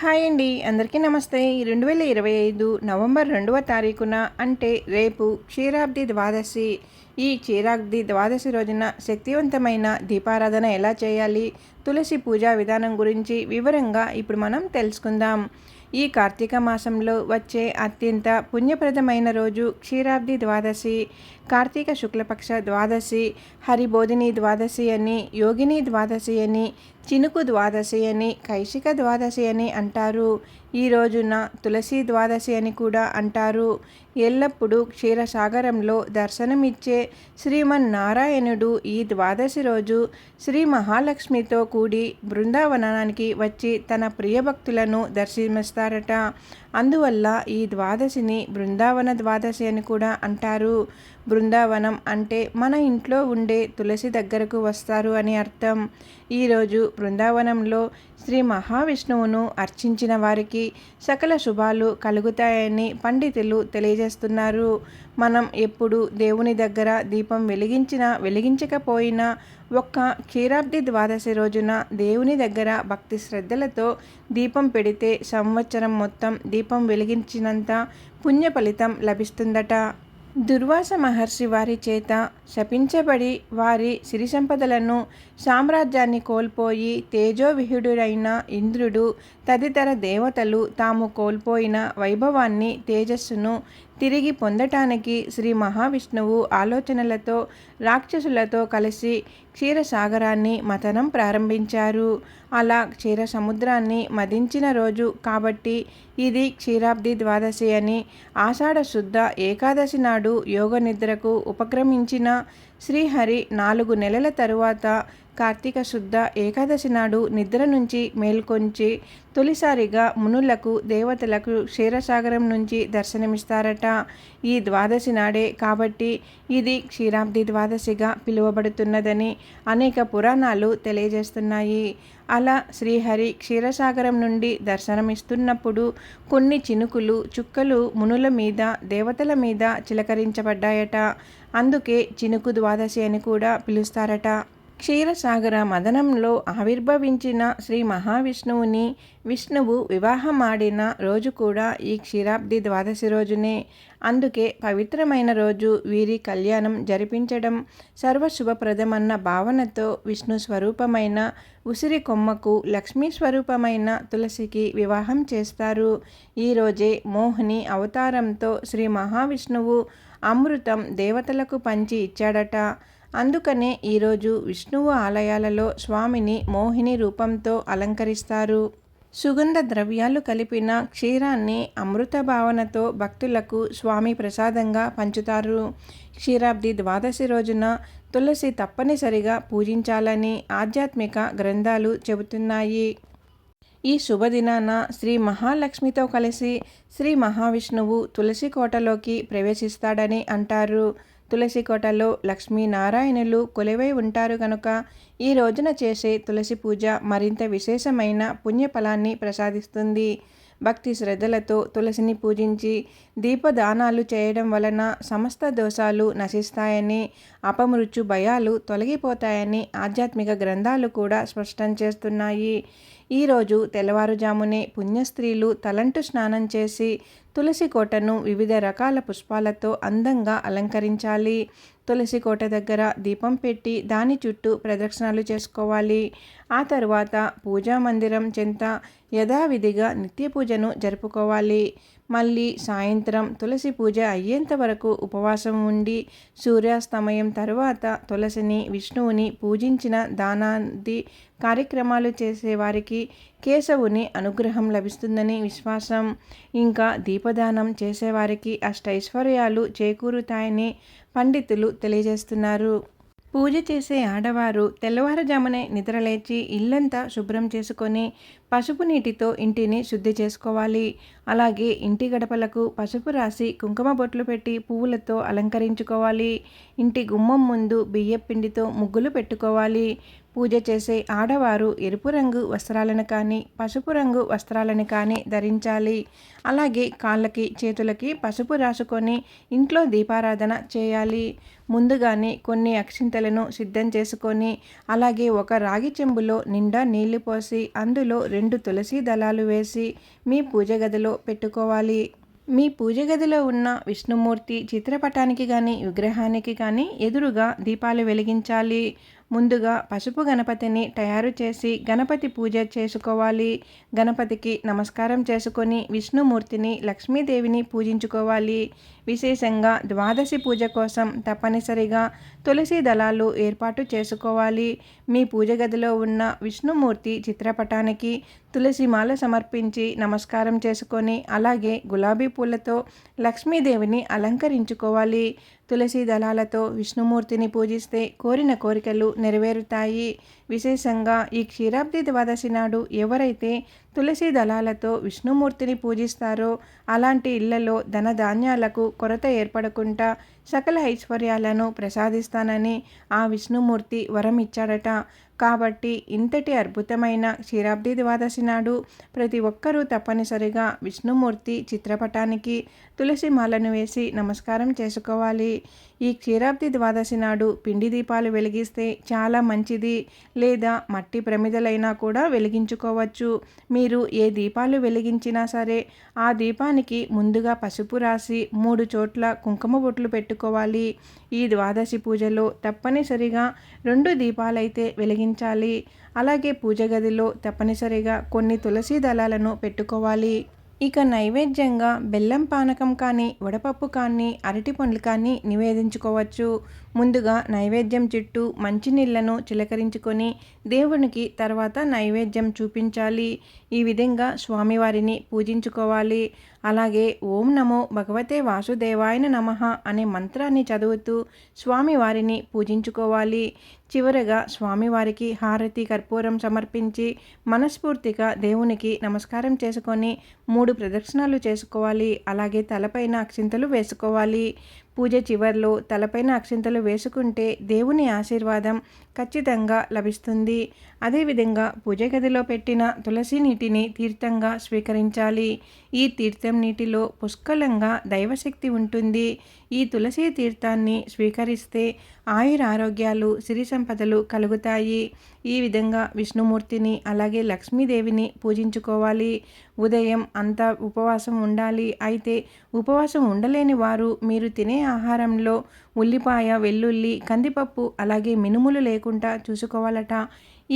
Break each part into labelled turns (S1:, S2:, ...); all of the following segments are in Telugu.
S1: హాయ్ అండి, అందరికీ నమస్తే. 2025 నవంబర్ 2వ తారీఖున అంటే రేపు క్షీరాబ్ది ద్వాదశి. ఈ క్షీరాబ్ది ద్వాదశి రోజున శక్తివంతమైన దీపారాధన ఎలా చేయాలి, తులసి పూజా విధానం గురించి వివరంగా ఇప్పుడు మనం తెలుసుకుందాం. ఈ కార్తీక మాసంలో వచ్చే అత్యంత పుణ్యప్రదమైన రోజు క్షీరాబ్ది ద్వాదశి. కార్తీక శుక్లపక్ష ద్వాదశి, హరిబోధిని ద్వాదశి అని, యోగిని ద్వాదశి అని, చినుకు ద్వాదశి అని, కైశిక ద్వాదశి అని అంటారు. ఈ రోజున తులసి ద్వాదశి అని కూడా అంటారు. ఎల్లప్పుడూ క్షీరసాగరంలో దర్శనమిచ్చే శ్రీమన్నారాయణుడు ఈ ద్వాదశి రోజు శ్రీ మహాలక్ష్మితో కూడి బృందావనానికి వచ్చి తన ప్రియభక్తులను దర్శనమిస్తారట. అందువల్ల ఈ ద్వాదశిని బృందావన ద్వాదశి అని కూడా అంటారు. బృందావనం అంటే మన ఇంట్లో ఉండే తులసి దగ్గరకు వస్తారు అని అర్థం. ఈరోజు బృందావనంలో శ్రీ మహావిష్ణువును అర్చించిన వారికి సకల శుభాలు కలుగుతాయని పండితులు తెలియజేస్తున్నారు. మనం ఎప్పుడు దేవుని దగ్గర దీపం వెలిగించినా వెలిగించకపోయినా ఒక్క క్షీరాబ్ది ద్వాదశి రోజున దేవుని దగ్గర భక్తి శ్రద్ధలతో దీపం పెడితే సంవత్సరం మొత్తం దీపం వెలిగించినంత పుణ్య ఫలితం లభిస్తుందట. దుర్వాస మహర్షి వారి చేత శపించబడి వారి సిరి సంపదలను సామ్రాజ్యాన్ని కోల్పోయి తేజోవిహుడుడైన ఇంద్రుడు తదితర దేవతలు తాము కోల్పోయిన వైభవాన్ని తేజస్సును తిరిగి పొందటానికి శ్రీ మహావిష్ణువు ఆలోచనలతో రాక్షసులతో కలిసి క్షీరసాగరాన్ని మథనం ప్రారంభించారు. అలా క్షీర సముద్రాన్ని మదించిన రోజు కాబట్టి ఇది క్షీరాబ్ది ద్వాదశి అని. ఆషాఢ శుద్ధ ఏకాదశి నాడు యోగ నిద్రకు ఉపక్రమించిన శ్రీహరి 4 నెలల తరువాత కార్తీక శుద్ధ ఏకాదశి నాడు నిద్ర నుంచి మేల్కొంచి తొలిసారిగా మునులకు దేవతలకు క్షీరసాగరం నుంచి దర్శనమిస్తారట. ఈ ద్వాదశి నాడే కాబట్టి ఇది క్షీరాబ్ది ద్వాదశిగా పిలువబడుతున్నదని అనేక పురాణాలు తెలియజేస్తున్నాయి. అలా శ్రీహరి క్షీరసాగరం నుండి దర్శనమిస్తున్నప్పుడు కొన్ని చినుకులు చుక్కలు మునుల మీద దేవతల మీద చిలకరించబడ్డాయట. అందుకే చినుకు ద్వాదశి అని కూడా పిలుస్తారట. క్షీరసాగర మదనంలో ఆవిర్భవించిన శ్రీ మహావిష్ణువుని విష్ణువు వివాహమాడిన రోజు కూడా ఈ క్షీరాబ్ది ద్వాదశి రోజునే. అందుకే పవిత్రమైన రోజు వీరి కళ్యాణం జరిపించడం సర్వశుభప్రదమన్న భావనతో విష్ణు స్వరూపమైన ఉసిరి కొమ్మకు లక్ష్మీ స్వరూపమైన తులసికి వివాహం చేస్తారు. ఈరోజే మోహిని అవతారంతో శ్రీ మహావిష్ణువు అమృతం దేవతలకు పంచి ఇచ్చాడట. అందుకనే ఈరోజు విష్ణువు ఆలయాలలో స్వామిని మోహిని రూపంతో అలంకరిస్తారు. సుగంధ ద్రవ్యాలు కలిపిన క్షీరాన్ని అమృత భావనతో భక్తులకు స్వామి ప్రసాదంగా పంచుతారు. క్షీరాబ్ది ద్వాదశి రోజున తులసి తప్పనిసరిగా పూజించాలని ఆధ్యాత్మిక గ్రంథాలు చెబుతున్నాయి. ఈ శుభదినాన శ్రీ మహాలక్ష్మితో కలిసి శ్రీ మహావిష్ణువు తులసి కోటలోకి ప్రవేశిస్తాడని అంటారు. తులసి కోటలో లక్ష్మీనారాయణులు కొలువై ఉంటారు కనుక ఈ రోజున చేసే తులసి పూజ మరింత విశేషమైన పుణ్యఫలాన్ని ప్రసాదిస్తుంది. భక్తి శ్రద్ధలతో తులసిని పూజించి దీపదానాలు చేయడం వలన సమస్త దోషాలు నశిస్తాయని, అపమృత్యు భయాలు తొలగిపోతాయని ఆధ్యాత్మిక గ్రంథాలు కూడా స్పష్టం చేస్తున్నాయి. ఈరోజు తెల్లవారుజామునే పుణ్యస్త్రీలు తలంటు స్నానం చేసి తులసి కోటను వివిధ రకాల పుష్పాలతో అందంగా అలంకరించాలి. తులసి కోట దగ్గర దీపం పెట్టి దాని చుట్టూ ప్రదక్షిణలు చేసుకోవాలి. ఆ తరువాత పూజా మందిరం చెంత యథావిధిగా నిత్య పూజను జరుపుకోవాలి. మళ్ళీ సాయంత్రం తులసి పూజ అయ్యేంత వరకు ఉపవాసం ఉండి సూర్యాస్తమయం తరువాత తులసిని విష్ణువుని పూజించిన దానాది కార్యక్రమాలు చేసేవారికి కేశవుని అనుగ్రహం లభిస్తుందని విశ్వాసం. ఇంకా దీపదానం చేసేవారికి అష్టైశ్వర్యాలు చేకూరుతాయని పండితులు తెలియజేస్తున్నారు. పూజ చేసే ఆడవారు తెల్లవారుజామునే నిద్రలేచి ఇల్లంతా శుభ్రం చేసుకొని పసుపు నీటితో ఇంటిని శుద్ధి చేసుకోవాలి. అలాగే ఇంటి గడపలకు పసుపు రాసి కుంకుమ బొట్లు పెట్టి పువ్వులతో అలంకరించుకోవాలి. ఇంటి గుమ్మం ముందు బియ్యపిండితో ముగ్గులు పెట్టుకోవాలి. పూజ చేసే ఆడవారు ఎరుపు రంగు వస్త్రాలను కానీ పసుపు రంగు వస్త్రాలను కానీ ధరించాలి. అలాగే కాళ్ళకి చేతులకి పసుపు రాసుకొని ఇంట్లో దీపారాధన చేయాలి. ముందుగానే కొన్ని అక్షింతలను సిద్ధం చేసుకొని అలాగే ఒక రాగి చెంబులో నిండా నీళ్లు పోసి అందులో 2 తులసి దళాలు వేసి మీ పూజ గదిలో పెట్టుకోవాలి. మీ పూజ గదిలో ఉన్న విష్ణుమూర్తి చిత్రపటానికి కానీ విగ్రహానికి కానీ ఎదురుగా దీపాలు వెలిగించాలి. ముందుగా పసుపు గణపతిని తయారు చేసి గణపతి పూజ చేసుకోవాలి. గణపతికి నమస్కారం చేసుకొని విష్ణుమూర్తిని లక్ష్మీదేవిని పూజించుకోవాలి. విశేషంగా ద్వాదశి పూజ కోసం తప్పనిసరిగా తులసి దళాలు ఏర్పాటు చేసుకోవాలి. మీ పూజ గదిలో ఉన్న విష్ణుమూర్తి చిత్రపటానికి తులసి మాల సమర్పించి నమస్కారం చేసుకొని అలాగే గులాబీ పూలతో లక్ష్మీదేవిని అలంకరించుకోవాలి. తులసి దళాలతో విష్ణుమూర్తిని పూజిస్తే కోరిన కోరికలు నెరవేరుతాయి. విశేషంగా ఈ క్షీరాబ్ది ద్వాదశి నాడు ఎవరైతే తులసి దళాలతో విష్ణుమూర్తిని పూజిస్తారో అలాంటి ఇళ్లలో ధనధాన్యాలకు కొరత ఏర్పడకుండా సకల ఐశ్వర్యాలను ప్రసాదిస్తానని ఆ విష్ణుమూర్తి వరం ఇచ్చాడట. కాబట్టి ఇంతటి అద్భుతమైన క్షీరాబ్ది ద్వాదశి నాడు ప్రతి ఒక్కరూ తప్పనిసరిగా విష్ణుమూర్తి చిత్రపటానికి తులసి మాలను వేసి నమస్కారం చేసుకోవాలి. ఈ క్షీరాబ్ది ద్వాదశి నాడు పిండి దీపాలు వెలిగిస్తే చాలా మంచిది. లేదా మట్టి ప్రమిదలైనా కూడా వెలిగించుకోవచ్చు. మీరు ఏ దీపాలు వెలిగించినా సరే ఆ దీపానికి ముందుగా పసుపు రాసి 3 చోట్ల కుంకుమ బొట్లు పెట్టుకోవాలి. ఈ ద్వాదశి పూజలో తప్పనిసరిగా 2 దీపాలైతే వెలిగించాలి. అలాగే పూజ గదిలో తప్పనిసరిగా కొన్ని తులసి దళాలను పెట్టుకోవాలి. ఇక నైవేద్యంగా బెల్లం పానకం కానీ వడపప్పు కానీ అరటి పండ్లు కానీ నివేదించుకోవచ్చు. ముందుగా నైవేద్యం చుట్టూ మంచినీళ్లను చిలకరించుకొని దేవునికి తర్వాత నైవేద్యం చూపించాలి. ఈ విధంగా స్వామివారిని పూజించుకోవాలి. అలాగే ఓం నమో భగవతే వాసుదేవాయ నమః అనే మంత్రాన్ని చదువుతూ స్వామివారిని పూజించుకోవాలి. చివరగా స్వామివారికి హారతి కర్పూరం సమర్పించి మనస్ఫూర్తిగా దేవునికి నమస్కారం చేసుకొని 3 ప్రదక్షిణాలు చేసుకోవాలి. అలాగే తలపైన అక్షింతలు వేసుకోవాలి. పూజ చివర్లో తలపైన అక్షింతలు వేసుకుంటే దేవుని ఆశీర్వాదం ఖచ్చితంగా లభిస్తుంది. అదేవిధంగా పూజ గదిలో పెట్టిన తులసి నీటిని తీర్థంగా స్వీకరించాలి. ఈ తీర్థం నీటిలో పుష్కలంగా దైవశక్తి ఉంటుంది. ఈ తులసి తీర్థాన్ని స్వీకరిస్తే ఆయురారోగ్యాలు సిరి సంపదలు కలుగుతాయి. ఈ విధంగా విష్ణుమూర్తిని అలాగే లక్ష్మీదేవిని పూజించుకోవాలి. ఉదయం అంతా ఉపవాసం ఉండాలి. అయితే ఉపవాసం ఉండలేని వారు మీరు తినే ఆహారంలో ఉల్లిపాయ, వెల్లుల్లి, కందిపప్పు అలాగే మినుములు లేకుండా చూసుకోవాలట.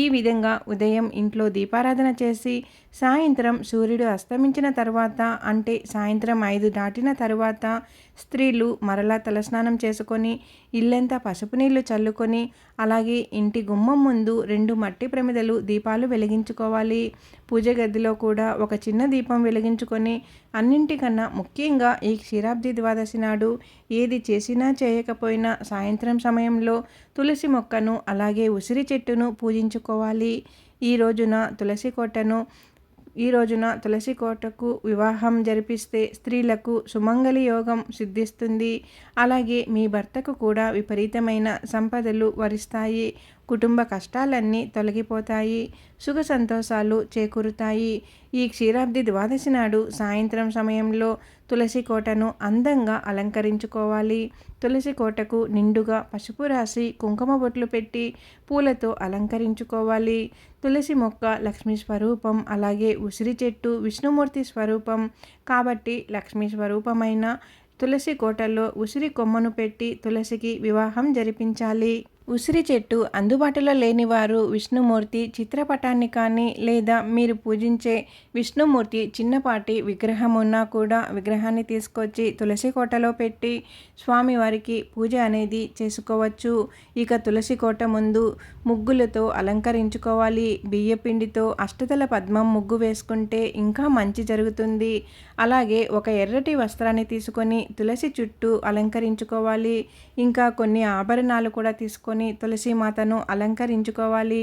S1: ఈ విధంగా ఉదయం ఇంట్లో దీపారాధన చేసి సాయంత్రం సూర్యుడు అస్తమించిన తర్వాత అంటే సాయంత్రం 5 దాటిన తరువాత స్త్రీలు మరలా తలస్నానం చేసుకొని ఇల్లంతా పసుపు నీళ్లు చల్లుకొని అలాగే ఇంటి గుమ్మం ముందు 2 మట్టి ప్రమిదలు దీపాలు వెలిగించుకోవాలి. పూజ గదిలో కూడా ఒక చిన్న దీపం వెలిగించుకొని అన్నింటికన్నా ముఖ్యంగా ఈ క్షీరాబ్ది ద్వాదశి నాడు ఏది చేసినా చేయకపోయినా సాయంత్రం సమయంలో తులసి మొక్కను అలాగే ఉసిరి చెట్టును పూజించుకోవాలి. ఈ రోజున తులసి కోటకు వివాహం జరిపిస్తే స్త్రీలకు సుమంగళి యోగం సిద్ధిస్తుంది. అలాగే మీ భర్తకు కూడా విపరీతమైన సంపదలు వరిస్తాయి. కుటుంబ కష్టాలన్నీ తొలగిపోతాయి. సుఖ సంతోషాలు చేకూరుతాయి. ఈ క్షీరాబ్ది ద్వాదశి నాడు సాయంత్రం సమయంలో తులసి కోటను అందంగా అలంకరించుకోవాలి. తులసి కోటకు నిండుగా పసుపు రాసి కుంకుమ బొట్లు పెట్టి పూలతో అలంకరించుకోవాలి. తులసి మొక్క లక్ష్మీ స్వరూపం, అలాగే ఉసిరి చెట్టు విష్ణుమూర్తి స్వరూపం. కాబట్టి లక్ష్మీ స్వరూపమైన తులసి కోటలో ఉసిరి కొమ్మను పెట్టి తులసికి వివాహం జరిపించాలి. ఉసిరి చెట్టు అందుబాటులో లేని వారు విష్ణుమూర్తి చిత్రపటాన్ని కానీ లేదా మీరు పూజించే విష్ణుమూర్తి చిన్నపాటి విగ్రహం ఉన్నా కూడా విగ్రహాన్ని తీసుకొచ్చి తులసి కోటలో పెట్టి స్వామివారికి పూజ అనేది చేసుకోవచ్చు. ఇక తులసి కోట ముందు ముగ్గులతో అలంకరించుకోవాలి. బియ్యపిండితో అష్టదళ పద్మం ముగ్గు వేసుకుంటే ఇంకా మంచి జరుగుతుంది. అలాగే ఒక ఎర్రటి వస్త్రాన్ని తీసుకొని తులసి చుట్టూ అలంకరించుకోవాలి. ఇంకా కొన్ని ఆభరణాలు కూడా తీసుకొని తులసి మాతను అలంకరించుకోవాలి.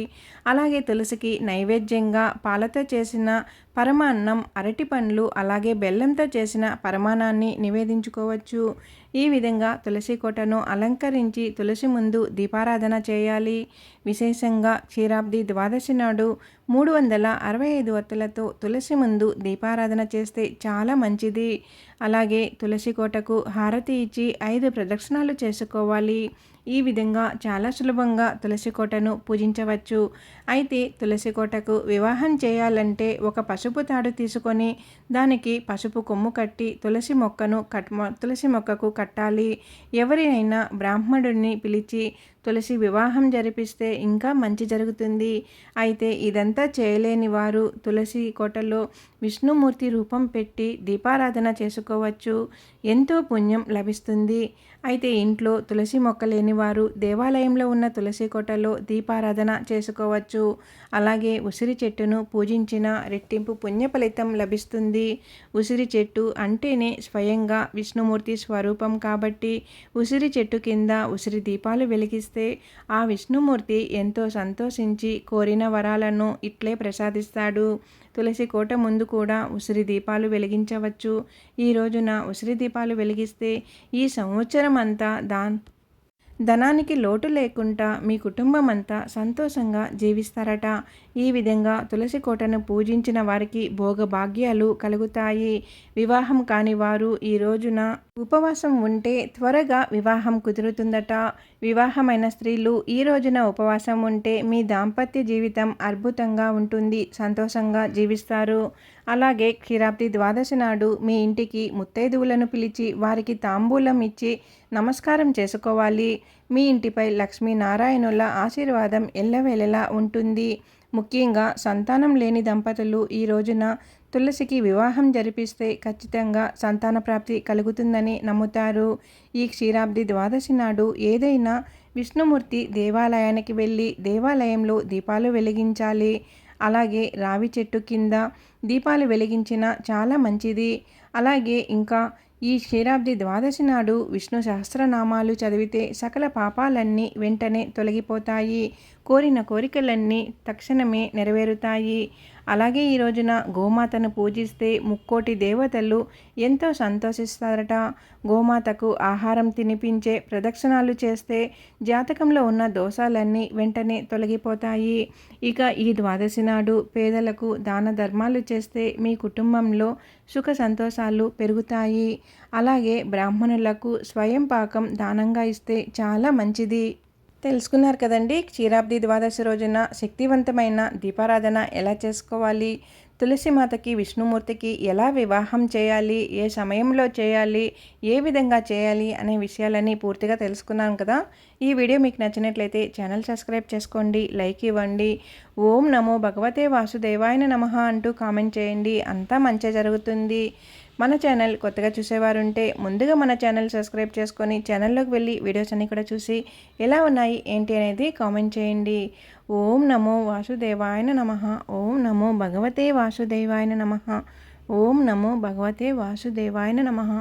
S1: అలాగే తులసికి నైవేద్యంగా పాలతో చేసిన పరమాన్నం, అరటి పండ్లు అలాగే బెల్లంతో చేసిన పరమాన్నాన్ని నివేదించుకోవచ్చు. ఈ విధంగా తులసి కోటను అలంకరించి తులసి ముందు దీపారాధన చేయాలి. విశేషంగా క్షీరాబ్ది ద్వాదశి నాడు 365 ఒత్తులతో తులసి ముందు దీపారాధన చేస్తే చాలా మంచిది. అలాగే తులసి కోటకు హారతి ఇచ్చి 5 ప్రదక్షిణాలు చేసుకోవాలి. ఈ విధంగా చాలా సులభంగా తులసి కోటను పూజించవచ్చు. అయితే తులసి కోటకు వివాహం చేయాలంటే ఒక పసుపు తాడు తీసుకొని దానికి పసుపు కొమ్ము కట్టి తులసి మొక్కకు కట్టాలి. ఎవరినైనా బ్రాహ్మణుడిని పిలిచి తులసి వివాహం జరిపిస్తే ఇంకా మంచి జరుగుతుంది. అయితే ఇదంతా చేయలేని వారు తులసి కోటలో విష్ణుమూర్తి రూపం పెట్టి దీపారాధన చేసుకోవచ్చు. ఎంతో పుణ్యం లభిస్తుంది. అయితే ఇంట్లో తులసి మొక్క లేని వారు దేవాలయంలో ఉన్న తులసి కోటలో దీపారాధన చేసుకోవచ్చు. అలాగే ఉసిరి చెట్టును పూజించిన రెట్టింపు పుణ్య ఫలితం లభిస్తుంది. ఉసిరి చెట్టు అంటేనే స్వయంగా విష్ణుమూర్తి స్వరూపం కాబట్టి ఉసిరి చెట్టు కింద ఉసిరి దీపాలు వెలిగిస్తే ఆ విష్ణుమూర్తి ఎంతో సంతోషించి కోరిన వరాలను ఇట్లే ప్రసాదిస్తాడు. తులసి కోట ముందు కూడా ఉసిరి దీపాలు వెలిగించవచ్చు. ఈ రోజున ఉసిరి దీపాలు వెలిగిస్తే ఈ సంవత్సరం అంతా ధనానికి లోటు లేకుండా మీ కుటుంబం అంతా సంతోషంగా జీవిస్తారట. ఈ విధంగా తులసి కోటను పూజించిన వారికి భోగభాగ్యాలు కలుగుతాయి. వివాహం కాని వారు ఈ రోజున ఉపవాసం ఉంటే త్వరగా వివాహం కుదురుతుందట. వివాహమైన స్త్రీలు ఈ రోజున ఉపవాసం ఉంటే మీ దాంపత్య జీవితం అద్భుతంగా ఉంటుంది, సంతోషంగా జీవిస్తారు. అలాగే క్షీరాబ్ది ద్వాదశి నాడు మీ ఇంటికి ముత్తైదువులను పిలిచి వారికి తాంబూలం ఇచ్చి నమస్కారం చేసుకోవాలి. మీ ఇంటిపై లక్ష్మీనారాయణుల ఆశీర్వాదం ఎల్లవేళలా ఉంటుంది. ముఖ్యంగా సంతానం లేని దంపతులు ఈ రోజున తులసికి వివాహం జరిపిస్తే ఖచ్చితంగా సంతాన ప్రాప్తి కలుగుతుందని నమ్ముతారు. ఈ క్షీరాబ్ది ద్వాదశి నాడు ఏదైనా విష్ణుమూర్తి దేవాలయానికి వెళ్ళి దేవాలయంలో దీపాలు వెలిగించాలి. అలాగే రావి చెట్టు కింద దీపాలు వెలిగించిన చాలా మంచిది. అలాగే ఇంకా ఈ క్షీరాబ్ది ద్వాదశి నాడు విష్ణు సహస్రనామాలు చదివితే సకల పాపాలన్నీ వెంటనే తొలగిపోతాయి. కోరిన కోరికలన్నీ తక్షణమే నెరవేరుతాయి. అలాగే ఈ రోజున గోమాతను పూజిస్తే ముక్కోటి దేవతలు ఎంతో సంతోషిస్తారట. గోమాతకు ఆహారం తినిపించే ప్రదక్షిణాలు చేస్తే జాతకంలో ఉన్న దోషాలన్నీ వెంటనే తొలగిపోతాయి. ఇక ఈ ద్వాదశి నాడు పేదలకు దాన ధర్మాలు చేస్తే మీ కుటుంబంలో సుఖ సంతోషాలు పెరుగుతాయి. అలాగే బ్రాహ్మణులకు స్వయం పాకం దానంగా ఇస్తే చాలా మంచిది. తెలుసుకున్నారు కదండి. క్షీరాబ్ది ద్వాదశి రోజున శక్తివంతమైన దీపారాధన ఎలా చేసుకోవాలి, తులసి మాతకి విష్ణుమూర్తికి ఎలా వివాహం చేయాలి, ఏ సమయంలో చేయాలి, ఏ విధంగా చేయాలి అనే విషయాలని పూర్తిగా తెలుసుకున్నాం కదా. ఈ వీడియో మీకు నచ్చినట్లయితే ఛానల్ సబ్స్క్రైబ్ చేసుకోండి, లైక్ ఇవ్వండి. ఓం నమో భగవతే వాసుదేవాయ నమః అంటూ కామెంట్ చేయండి. అంతా మంచి జరుగుతుంది. మన ఛానల్ కొత్తగా చూసేవారుంటే ముందుగా మన ఛానల్ సబ్స్క్రైబ్ చేసుకొని ఛానల్లోకి వెళ్ళి వీడియోస్ అన్ని కూడా చూసి ఎలా ఉన్నాయి ఏంటి అనేది కామెంట్ చేయండి. ఓం నమో వాసుదేవాయ నమః. ఓం నమో భగవతే వాసుదేవాయ నమః. ఓం నమో భగవతే వాసుదేవాయ నమః.